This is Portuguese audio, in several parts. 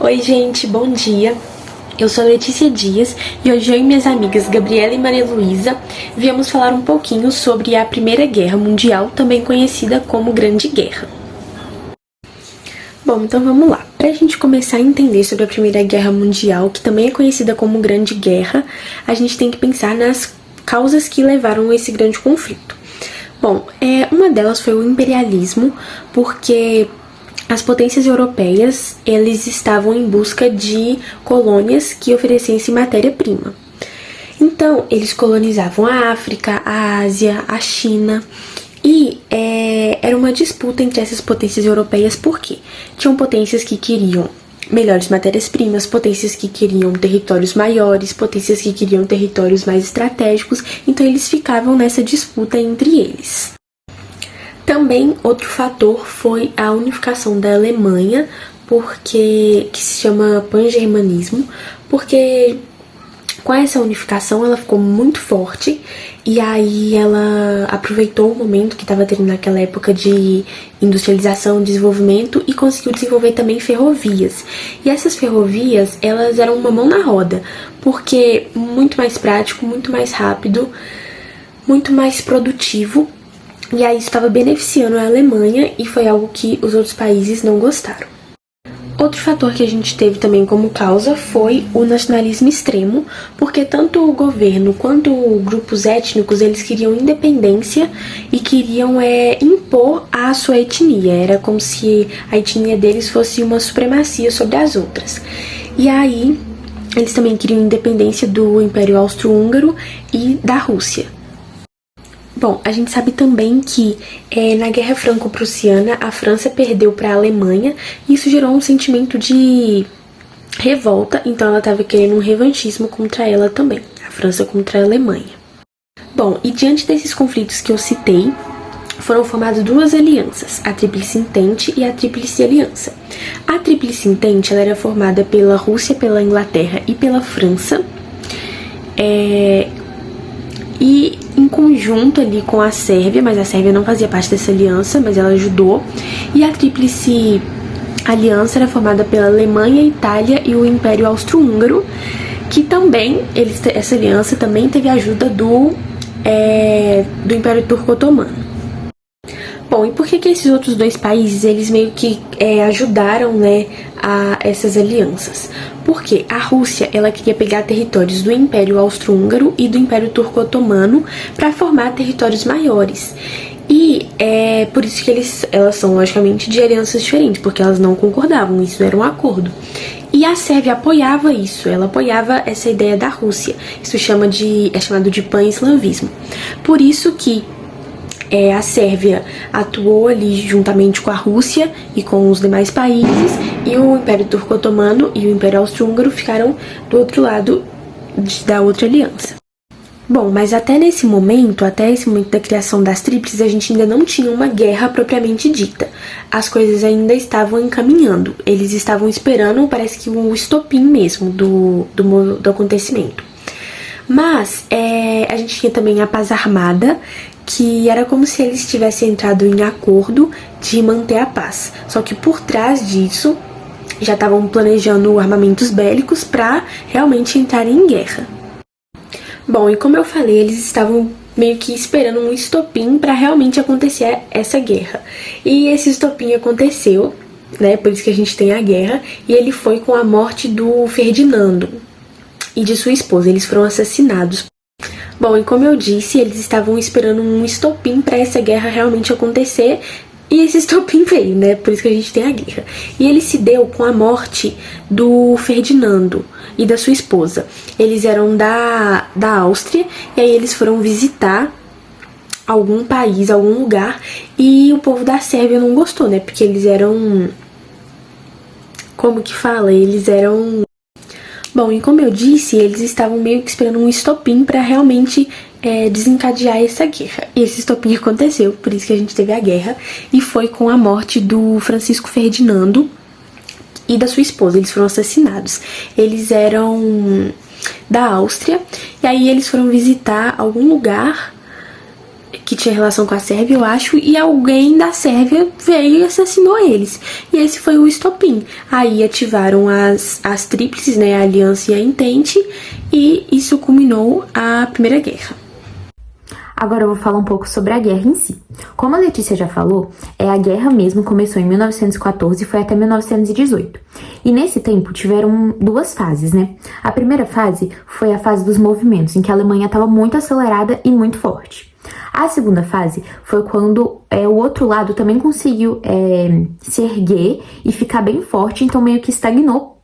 Oi gente, bom dia! Eu sou Letícia Dias e hoje eu e minhas amigas Gabriela e Maria Luísa viemos falar um pouquinho sobre a Primeira Guerra Mundial, também conhecida como Grande Guerra. Bom, então vamos lá. Para a gente começar a entender sobre a Primeira Guerra Mundial, que também é conhecida como Grande Guerra, a gente tem que pensar nas causas que levaram a esse grande conflito. Bom, uma delas foi o imperialismo, porque as potências europeias, eles estavam em busca de colônias que oferecessem matéria-prima. Então, eles colonizavam a África, a Ásia, a China, e era uma disputa entre essas potências europeias, porque tinham potências que queriam melhores matérias-primas, potências que queriam territórios maiores, potências que queriam territórios mais estratégicos, então eles ficavam nessa disputa entre eles. Também outro fator foi a unificação da Alemanha, que se chama pangermanismo, porque com essa unificação ela ficou muito forte e aí ela aproveitou o momento que estava tendo naquela época de industrialização, desenvolvimento e conseguiu desenvolver também ferrovias. E essas ferrovias, elas eram uma mão na roda, porque muito mais prático, muito mais rápido, muito mais produtivo. E aí isso estava beneficiando a Alemanha e foi algo que os outros países não gostaram. Outro fator que a gente teve também como causa foi o nacionalismo extremo, porque tanto o governo quanto grupos étnicos, eles queriam independência e queriam impor a sua etnia. Era como se a etnia deles fosse uma supremacia sobre as outras. E aí eles também queriam independência do Império Austro-Húngaro e da Rússia. Bom, a gente sabe também que na Guerra Franco-Prussiana a França perdeu para a Alemanha e isso gerou um sentimento de revolta, então ela estava querendo um revanchismo contra ela também, a França contra a Alemanha. Bom, e diante desses conflitos que eu citei, foram formadas duas alianças, a Tríplice Entente e a Tríplice Aliança. A Tríplice Entente ela era formada pela Rússia, pela Inglaterra e pela França, e em conjunto ali com a Sérvia, mas a Sérvia não fazia parte dessa aliança, mas ela ajudou. E a Tríplice Aliança era formada pela Alemanha, Itália e o Império Austro-Húngaro, que também, essa aliança também teve ajuda do Império Turco-Otomano. Bom, e por que esses outros dois países, eles meio que ajudaram, a essas alianças? Porque a Rússia, ela queria pegar territórios do Império Austro-Húngaro e do Império Turco-Otomano para formar territórios maiores. E é por isso que elas são, logicamente, de alianças diferentes, porque elas não concordavam, isso era um acordo. E a Sérvia apoiava isso, ela apoiava essa ideia da Rússia. Isso é chamado de pan-eslavismo. Por isso que a Sérvia atuou ali juntamente com a Rússia e com os demais países, e o Império Turco-Otomano e o Império Austro-Húngaro ficaram do outro lado da outra aliança. Bom, mas até esse momento da criação das tríplices, a gente ainda não tinha uma guerra propriamente dita. As coisas ainda estavam encaminhando, eles estavam esperando, parece que um estopim mesmo do acontecimento. Mas a gente tinha também a paz armada, que era como se eles tivessem entrado em acordo de manter a paz. Só que por trás disso, já estavam planejando armamentos bélicos para realmente entrarem em guerra. Bom, e como eu falei, eles estavam meio que esperando um estopim para realmente acontecer essa guerra. E esse estopim aconteceu, por isso que a gente tem a guerra, e ele foi com a morte do Ferdinando e de sua esposa. Eles foram assassinados. Bom, e como eu disse, eles estavam esperando um estopim para essa guerra realmente acontecer, e esse estopim veio, por isso que a gente tem a guerra. E ele se deu com a morte do Ferdinando e da sua esposa. Eles eram da Áustria, e aí eles foram visitar algum país, algum lugar, e o povo da Sérvia não gostou, porque eles eram... Como que fala? Eles eram... Bom, e como eu disse, eles estavam meio que esperando um estopim para realmente desencadear essa guerra. E esse estopim aconteceu, por isso que a gente teve a guerra, e foi com a morte do Francisco Ferdinando e da sua esposa. Eles foram assassinados. Eles eram da Áustria, e aí eles foram visitar algum lugar que tinha relação com a Sérvia, eu acho, e alguém da Sérvia veio e assassinou eles. E esse foi o estopim. Aí ativaram as tríplices, né, a Aliança e a Entente, e isso culminou a Primeira Guerra. Agora eu vou falar um pouco sobre a guerra em si. Como a Letícia já falou, a guerra mesmo começou em 1914 e foi até 1918. E nesse tempo tiveram duas fases, né? A primeira fase foi a fase dos movimentos, em que a Alemanha estava muito acelerada e muito forte. A segunda fase foi quando o outro lado também conseguiu se erguer e ficar bem forte, então meio que estagnou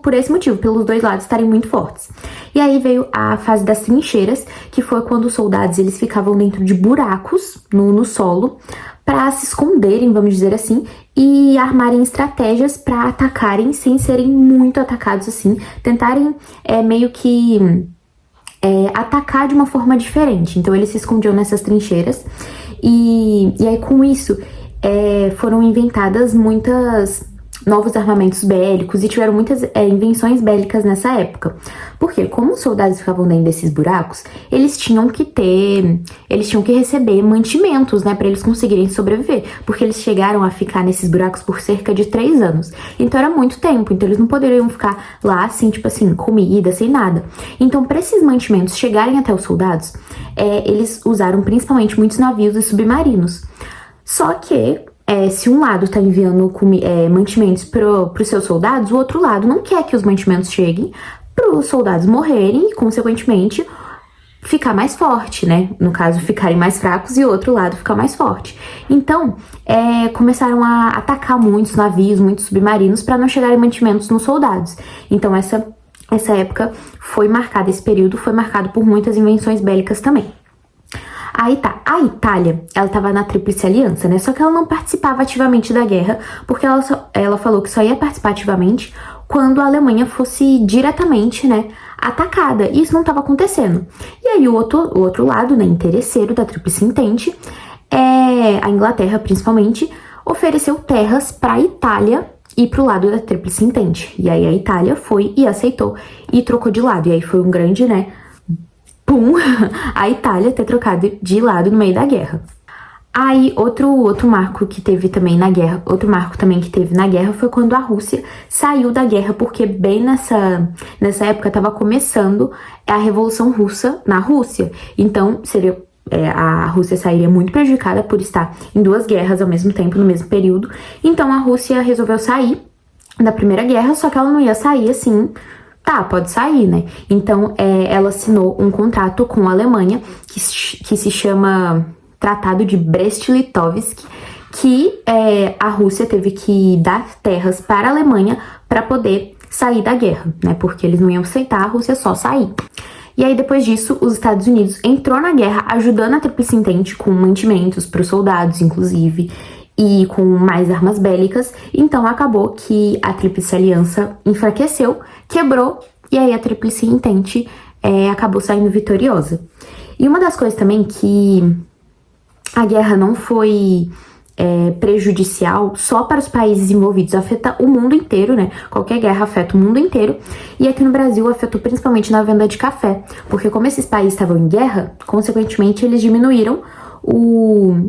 por esse motivo, pelos dois lados estarem muito fortes. E aí veio a fase das trincheiras, que foi quando os soldados eles ficavam dentro de buracos no solo para se esconderem, vamos dizer assim, e armarem estratégias para atacarem sem serem muito atacados assim, tentarem meio que atacar de uma forma diferente. Então eles se escondiam nessas trincheiras e aí com isso foram inventadas muitas novos armamentos bélicos e tiveram muitas invenções bélicas nessa época. Porque como os soldados ficavam dentro desses buracos, eles tinham que receber mantimentos, né, para eles conseguirem sobreviver, porque eles chegaram a ficar nesses buracos por cerca de 3 anos. Então era muito tempo, então eles não poderiam ficar lá assim, tipo assim, comida, sem nada. Então, para esses mantimentos chegarem até os soldados, eles usaram principalmente muitos navios e submarinos. Só que se um lado está enviando mantimentos para os seus soldados, o outro lado não quer que os mantimentos cheguem para os soldados morrerem e, consequentemente, ficar mais forte, né? No caso, ficarem mais fracos e o outro lado ficar mais forte. Então, começaram a atacar muitos navios, muitos submarinos para não chegarem mantimentos nos soldados. Então, essa época foi marcada, esse período foi marcado por muitas invenções bélicas também. Aí tá, a Itália, ela tava na Tríplice Aliança, né? Só que ela não participava ativamente da guerra, porque ela falou que só ia participar ativamente quando a Alemanha fosse diretamente, né, atacada. E isso não estava acontecendo. E aí o outro lado, né, interesseiro da Tríplice Entente, a Inglaterra principalmente, ofereceu terras para a Itália e pro lado da Tríplice Entente. E aí a Itália foi e aceitou e trocou de lado. E aí foi um grande, né, a Itália ter trocado de lado no meio da guerra. Aí, outro marco que teve também na guerra, foi quando a Rússia saiu da guerra, porque bem nessa época estava começando a Revolução Russa na Rússia. Então, a Rússia sairia muito prejudicada por estar em 2 guerras ao mesmo tempo, no mesmo período. Então, a Rússia resolveu sair da Primeira Guerra, só que ela não ia sair assim. Tá, pode sair, né? Então, ela assinou um contrato com a Alemanha, que se chama Tratado de Brest-Litovsk, que a Rússia teve que dar terras para a Alemanha para poder sair da guerra, né? Porque eles não iam aceitar a Rússia só sair. E aí, depois disso, os Estados Unidos entrou na guerra, ajudando a Tríplice Entente com mantimentos para os soldados, inclusive, e com mais armas bélicas. Então acabou que a Tríplice Aliança enfraqueceu, quebrou, e aí a Tríplice Entente acabou saindo vitoriosa. E uma das coisas também que a guerra não foi prejudicial só para os países envolvidos, afeta o mundo inteiro, né? Qualquer guerra afeta o mundo inteiro, e aqui no Brasil afetou principalmente na venda de café, porque como esses países estavam em guerra, consequentemente eles diminuíram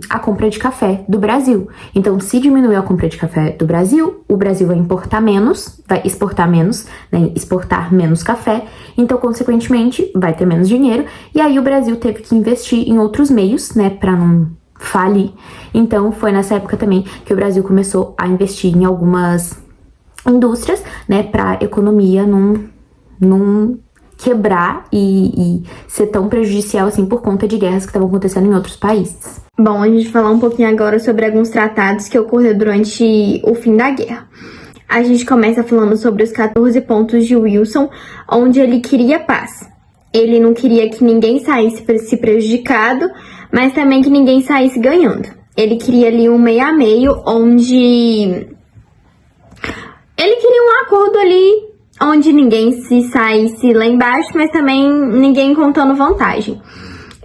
a compra de café do Brasil. Então, se diminuir a compra de café do Brasil, o Brasil vai exportar menos, né, exportar menos café, então, consequentemente, vai ter menos dinheiro, e aí o Brasil teve que investir em outros meios, né, para não falir. Então, foi nessa época também que o Brasil começou a investir em algumas indústrias, né, para a economia não quebrar e ser tão prejudicial assim por conta de guerras que estavam acontecendo em outros países. Bom, a gente vai falar um pouquinho agora sobre alguns tratados que ocorreram durante o fim da guerra. A gente começa falando sobre os 14 pontos de Wilson, onde ele queria paz. Ele não queria que ninguém saísse se prejudicado, mas também que ninguém saísse ganhando. Ele queria ali um meio a meio, onde ele queria um acordo ali onde ninguém se saísse lá embaixo, mas também ninguém contando vantagem.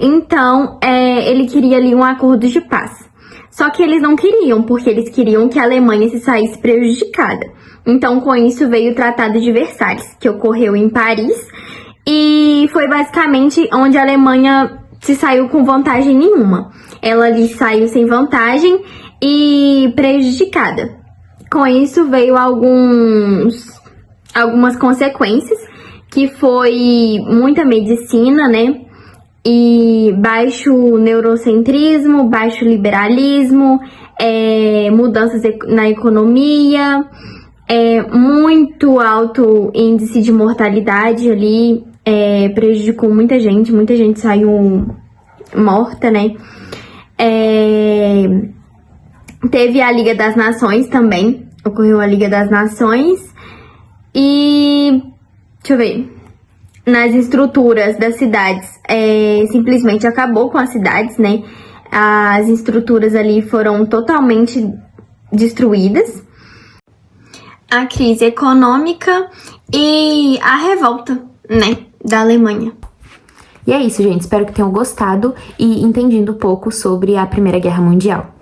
Então, ele queria ali um acordo de paz. Só que eles não queriam, porque eles queriam que a Alemanha se saísse prejudicada. Então, com isso veio o Tratado de Versalhes, que ocorreu em Paris, e foi basicamente onde a Alemanha se saiu com vantagem nenhuma. Ela ali saiu sem vantagem e prejudicada. Com isso veio algumas consequências, que foi muita medicina, né? E baixo neurocentrismo, baixo liberalismo, mudanças na economia, muito alto índice de mortalidade ali, prejudicou muita gente saiu morta, né? Teve a Liga das Nações também, ocorreu a Liga das Nações e, deixa eu ver, nas estruturas das cidades, simplesmente acabou com as cidades, né? As estruturas ali foram totalmente destruídas. A crise econômica e a revolta, né, da Alemanha. E é isso, gente. Espero que tenham gostado e entendido um pouco sobre a Primeira Guerra Mundial.